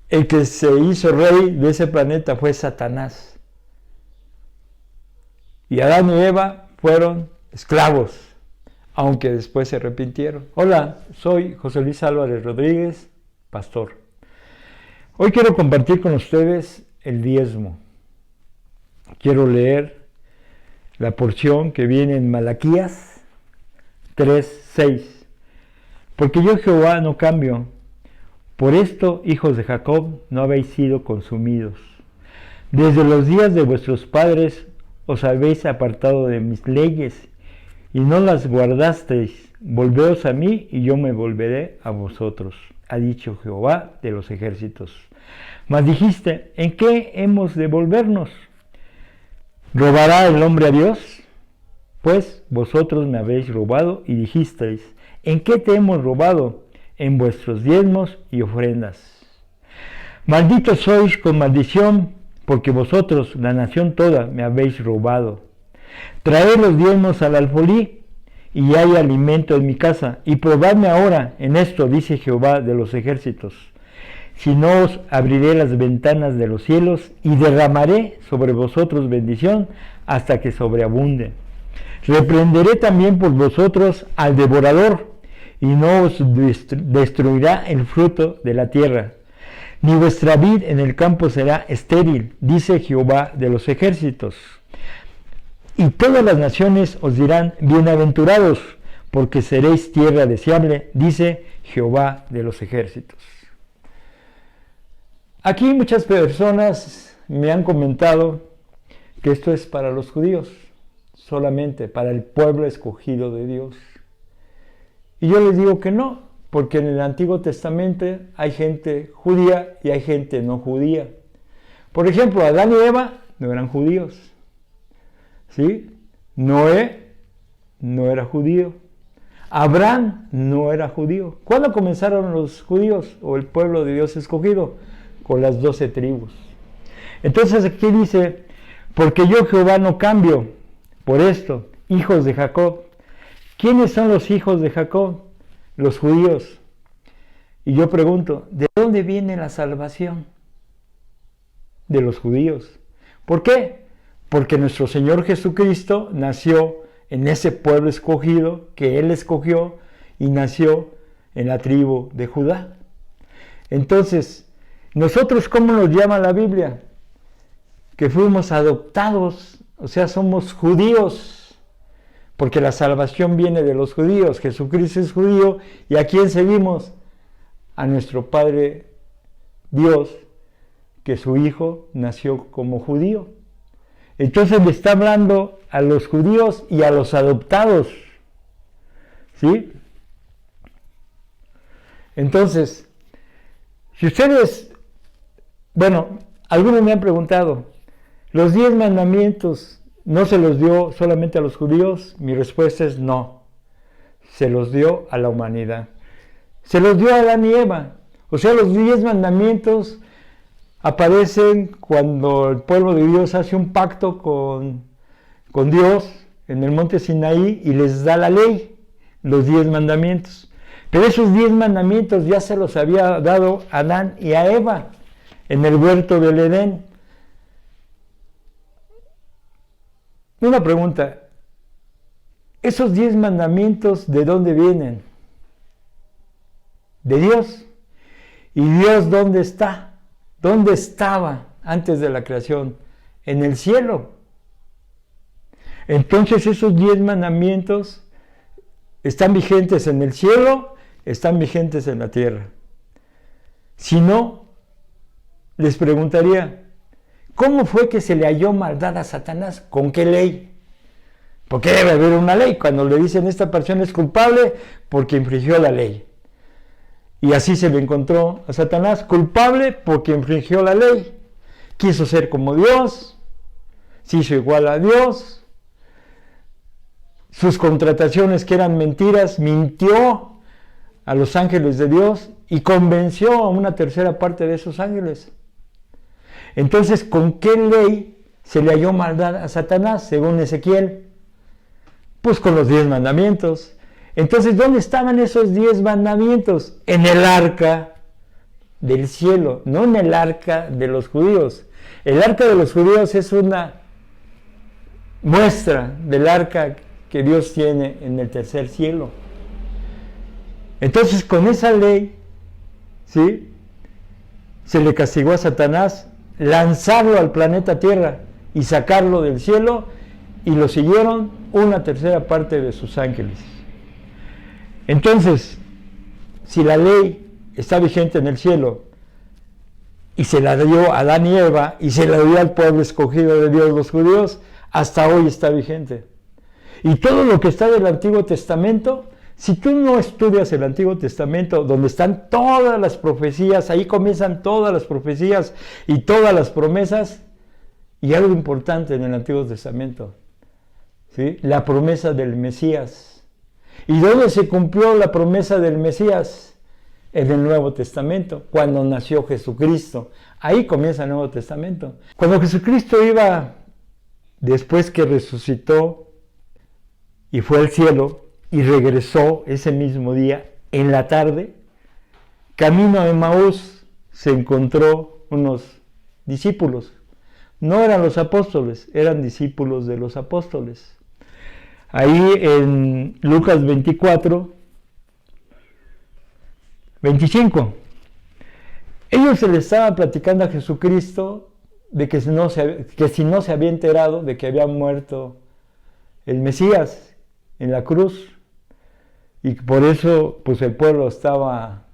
el que se hizo rey de ese planeta fue Satanás. Y Adán y Eva fueron esclavos, aunque después se arrepintieron. Hola, soy José Luis Álvarez Rodríguez, pastor. Hoy quiero compartir con ustedes el diezmo. Quiero leer la porción que viene en Malaquías 3:6. Porque yo Jehová no cambio. Por esto, hijos de Jacob, no habéis sido consumidos. Desde los días de vuestros padres os habéis apartado de mis leyes y no las guardasteis. Volveos a mí y yo me volveré a vosotros, ha dicho Jehová de los ejércitos. Mas dijiste, ¿en qué hemos de volvernos? ¿Robará el hombre a Dios? Pues vosotros me habéis robado y dijisteis, ¿en qué te hemos robado? En vuestros diezmos y ofrendas. Malditos sois con maldición, porque vosotros, la nación toda, me habéis robado. Traed los diezmos al alfolí, y hay alimento en mi casa, y probadme ahora en esto, dice Jehová de los ejércitos. Si no os abriré las ventanas de los cielos, y derramaré sobre vosotros bendición, hasta que sobreabunde. Reprenderé también por vosotros al devorador, y no os destruirá el fruto de la tierra, ni vuestra vid en el campo será estéril, dice Jehová de los ejércitos. Y todas las naciones os dirán, bienaventurados, porque seréis tierra deseable, dice Jehová de los ejércitos. Aquí muchas personas me han comentado que esto es para los judíos, solamente para el pueblo escogido de Dios. Y yo les digo que no, porque en el Antiguo Testamento hay gente judía y hay gente no judía. Por ejemplo, Adán y Eva no eran judíos. ¿Sí? Noé no era judío. Abraham no era judío. ¿Cuándo comenzaron los judíos o el pueblo de Dios escogido? Con las 12 tribus. Entonces aquí dice, porque yo Jehová no cambio. Por esto, hijos de Jacob. ¿Quiénes son los hijos de Jacob? Los judíos. Y yo pregunto, ¿de dónde viene la salvación? De los judíos. ¿Por qué? Porque nuestro Señor Jesucristo nació en ese pueblo escogido que Él escogió y nació en la tribu de Judá. Entonces, ¿nosotros cómo nos llama la Biblia? Que fuimos adoptados, o sea, somos judíos. Porque la salvación viene de los judíos. Jesucristo es judío. ¿Y a quién seguimos? A nuestro Padre Dios, que su Hijo nació como judío. Entonces le está hablando a los judíos y a los adoptados. ¿Sí? Entonces, si ustedes, bueno, algunos me han preguntado, ¿los 10 mandamientos no se los dio solamente a los judíos? Mi respuesta es no. Se los dio a la humanidad. Se los dio a Adán y Eva. O sea, los 10 mandamientos aparecen cuando el pueblo de Dios hace un pacto con Dios en el monte Sinaí y les da la ley, los 10 mandamientos. Pero esos 10 mandamientos ya se los había dado a Adán y a Eva en el huerto del Edén. Una pregunta, ¿esos 10 mandamientos de dónde vienen? De Dios. ¿Y Dios dónde está? ¿Dónde estaba antes de la creación? En el cielo. Entonces esos 10 mandamientos están vigentes en el cielo, están vigentes en la tierra. Si no, les preguntaría, ¿cómo fue que se le halló maldad a Satanás? ¿Con qué ley? Porque debe haber una ley. Cuando le dicen esta persona es culpable porque infringió la ley. Y así se le encontró a Satanás culpable porque infringió la ley. Quiso ser como Dios, se hizo igual a Dios. Sus contrataciones que eran mentiras, mintió a los ángeles de Dios y convenció a una tercera parte de esos ángeles. Entonces, ¿con qué ley se le halló maldad a Satanás, según Ezequiel? Pues con los 10 mandamientos. Entonces, ¿dónde estaban esos 10 mandamientos? En el arca del cielo, no en el arca de los judíos. El arca de los judíos es una muestra del arca que Dios tiene en el tercer cielo. Entonces, con esa ley, ¿sí?, se le castigó a Satanás lanzarlo al planeta Tierra y sacarlo del cielo, y lo siguieron una tercera parte de sus ángeles. Entonces, si la ley está vigente en el cielo y se la dio a Adán y Eva y se la dio al pueblo escogido de Dios, los judíos, hasta hoy está vigente. Y todo lo que está del Antiguo Testamento, si tú no estudias el Antiguo Testamento, donde están todas las profecías, ahí comienzan todas las profecías y todas las promesas, y algo importante en el Antiguo Testamento, ¿sí?, la promesa del Mesías. ¿Y dónde se cumplió la promesa del Mesías? En el Nuevo Testamento, cuando nació Jesucristo. Ahí comienza el Nuevo Testamento. Cuando Jesucristo iba, después que resucitó y fue al cielo y regresó ese mismo día en la tarde, camino a Emaús se encontró unos discípulos. No eran los apóstoles, eran discípulos de los apóstoles. Ahí en Lucas 24, 25. Ellos se le estaban platicando a Jesucristo de que si no se había enterado de que había muerto el Mesías en la cruz, y por eso pues el pueblo estaba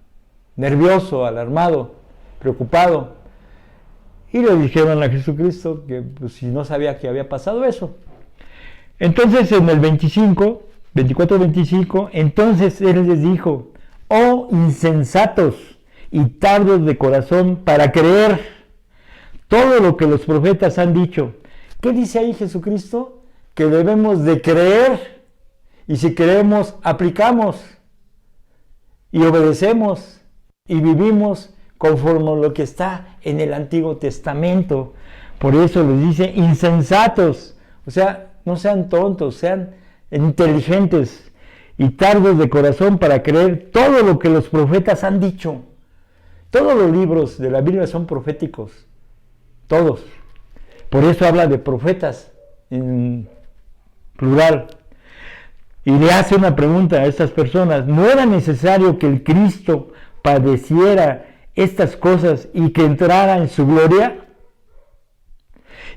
nervioso, alarmado, preocupado, y le dijeron a Jesucristo que pues, si no sabía que había pasado eso. Entonces en el 24-25, entonces Él les dijo: oh insensatos y tardos de corazón para creer todo lo que los profetas han dicho. ¿Qué dice ahí Jesucristo? Que debemos de creer, y si creemos, aplicamos y obedecemos y vivimos conforme a lo que está en el Antiguo Testamento. Por eso les dice insensatos, o sea, no sean tontos, sean inteligentes y tardos de corazón para creer todo lo que los profetas han dicho. Todos los libros de la Biblia son proféticos, todos. Por eso habla de profetas en plural. Y le hace una pregunta a estas personas: ¿no era necesario que el Cristo padeciera estas cosas y que entrara en su gloria?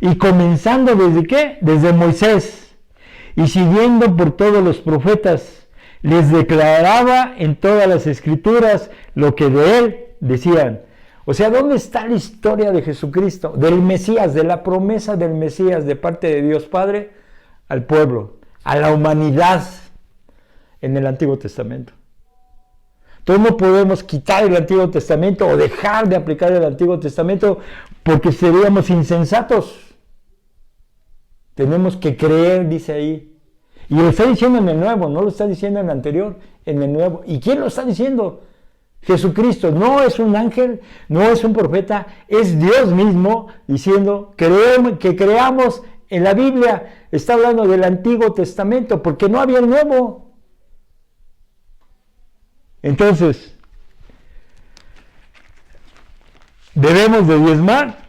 Y comenzando ¿desde qué? Desde Moisés, y siguiendo por todos los profetas, les declaraba en todas las escrituras lo que de él decían. O sea, ¿dónde está la historia de Jesucristo, del Mesías, de la promesa del Mesías de parte de Dios Padre al pueblo, a la humanidad, en el Antiguo Testamento? Entonces no podemos quitar el Antiguo Testamento o dejar de aplicar el Antiguo Testamento porque seríamos insensatos. Tenemos que creer, dice ahí. Y lo está diciendo en el Nuevo, no lo está diciendo en el anterior, en el Nuevo. ¿Y quién lo está diciendo? Jesucristo. No es un ángel, no es un profeta, es Dios mismo diciendo que creamos en la Biblia. Está hablando del Antiguo Testamento porque no había el Nuevo. Entonces, debemos de diezmar.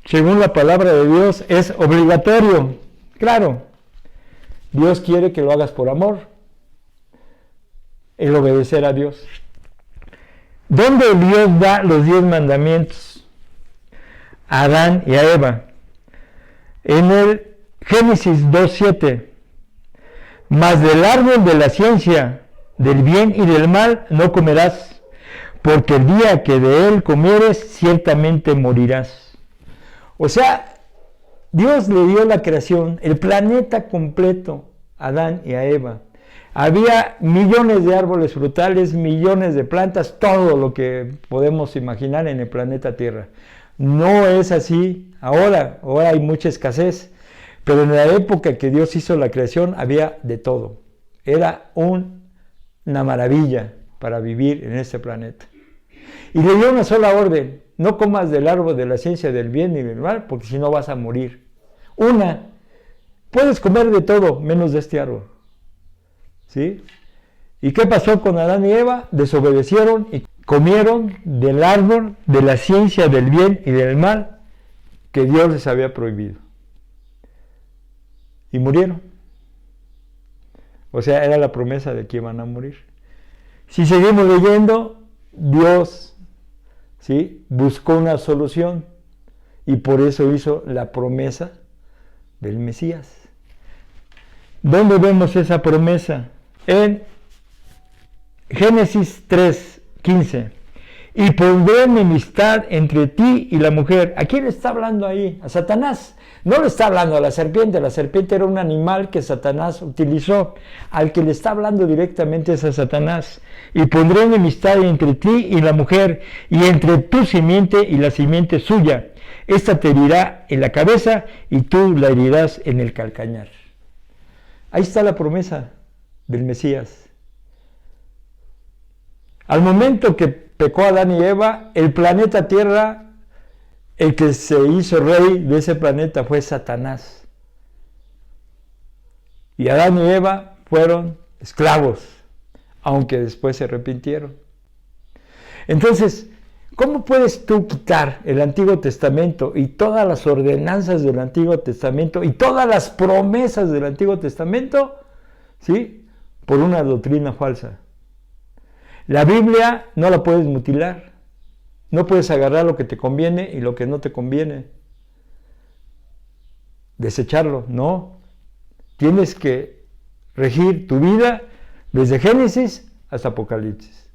Según la palabra de Dios, es obligatorio. Claro, Dios quiere que lo hagas por amor, el obedecer a Dios. ¿Dónde Dios da los 10 mandamientos a Adán y a Eva? En el Génesis 2:7. Mas del árbol de la ciencia, del bien y del mal, no comerás, porque el día que de él comieres, ciertamente morirás. O sea, Dios le dio la creación, el planeta completo, a Adán y a Eva. Había millones de árboles frutales, millones de plantas, todo lo que podemos imaginar en el planeta Tierra. No es así ahora hay mucha escasez, pero en la época que Dios hizo la creación había de todo. Era una maravilla para vivir en este planeta. Y le dio una sola orden: no comas del árbol de la ciencia del bien y del mal, porque si no vas a morir. Puedes comer de todo, menos de este árbol. ¿Sí? ¿Y qué pasó con Adán y Eva? Desobedecieron y comieron del árbol de la ciencia del bien y del mal que Dios les había prohibido. Y murieron. O sea, era la promesa de que iban a morir. Si seguimos leyendo, Dios, ¿sí?, buscó una solución y por eso hizo la promesa del Mesías. ¿Dónde vemos esa promesa? En Génesis 3:15. Y pondré enemistad entre ti y la mujer. ¿A quién le está hablando ahí? A Satanás. No le está hablando a la serpiente. La serpiente era un animal que Satanás utilizó. Al que le está hablando directamente es a Satanás. Y pondré enemistad entre ti y la mujer, y entre tu simiente y la simiente suya. Esta te herirá en la cabeza y tú la herirás en el calcañar. Ahí está la promesa del Mesías. Al momento que pecó Adán y Eva, el planeta Tierra, el que se hizo rey de ese planeta fue Satanás. Y Adán y Eva fueron esclavos, aunque después se arrepintieron. Entonces, ¿cómo puedes tú quitar el Antiguo Testamento y todas las ordenanzas del Antiguo Testamento y todas las promesas del Antiguo Testamento, ¿sí?, por una doctrina falsa? La Biblia no la puedes mutilar. No puedes agarrar lo que te conviene y lo que no te conviene. Desecharlo, no. Tienes que regir tu vida desde Génesis hasta Apocalipsis.